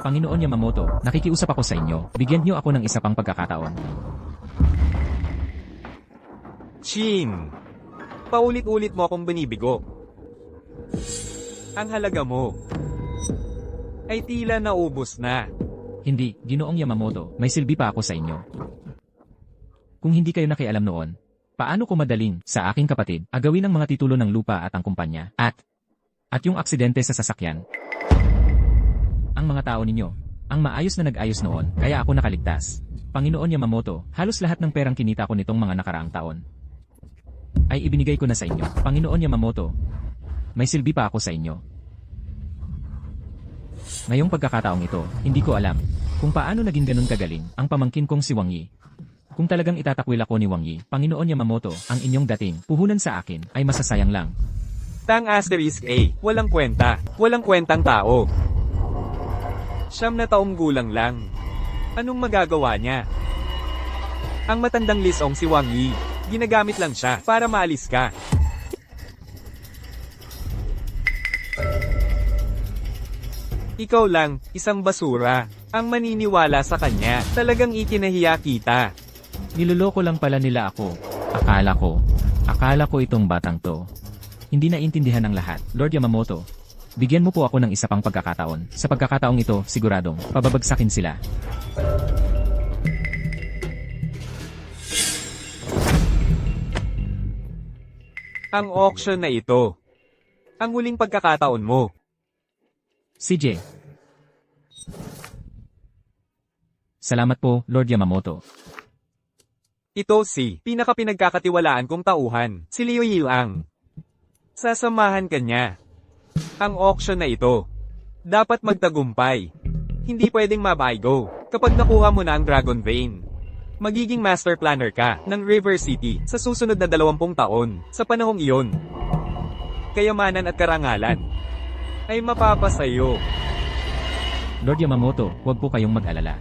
Panginoon Yamamoto, nakikiusap ako sa inyo. Bigyan niyo ako ng isa pang pagkakataon. Chin! Paulit-ulit mo akong binibigo. Ang halaga mo ay tila naubos na. Hindi, Ginoong Yamamoto, may silbi pa ako sa inyo. Kung hindi kayo nakialam noon, paano ko madaling, sa aking kapatid, agawin ang mga titulo ng lupa at ang kumpanya, at yung aksidente sa sasakyan? Ang mga tao ninyo, ang maayos na nag-ayos noon, kaya ako nakaligtas. Panginoon Yamamoto, halos lahat ng perang kinita ko nitong mga nakaraang taon ay ibinigay ko na sa inyo. Panginoon Yamamoto, may silbi pa ako sa inyo. Ngayong pagkakataong ito, hindi ko alam kung paano naging ganun kagaling ang pamangkin kong si Wang Yi. Kung talagang itatakwil ako ni Wang Yi, Panginoon Yamamoto, ang inyong dating puhunan sa akin ay masasayang lang. Tang asterisk A, walang kwenta, walang kwentang tao. 9 na taong gulang lang. Anong magagawa niya? Ang matandang lisong si Wang Yi, ginagamit lang siya para maalis ka. Ikaw lang, isang basura, ang maniniwala sa kanya. Talagang ikinahiya kita. Niloloko lang pala nila ako. Akala ko itong batang to. Hindi naintindihan ng lahat. Lord Yamamoto, bigyan mo po ako ng isa pang pagkakataon. Sa pagkakataong ito, siguradong, pababagsakin sila. Ang auction na ito. Ang huling pagkakataon mo. CJ. Salamat po, Lord Yamamoto. Ito si pinakapinagkakatiwalaan kong tauhan, si Liu Yilang. Sasamahan ka niya. Ang auction na ito, dapat magtagumpay. Hindi pwedeng mabaygo. Kapag nakuha mo na ang Dragon Vein, magiging master planner ka ng River City sa susunod na 20 taon. Sa panahong iyon, kayamanan at karangalan ay mapapasayo. Lord Yamamoto, huwag po kayong mag-alala.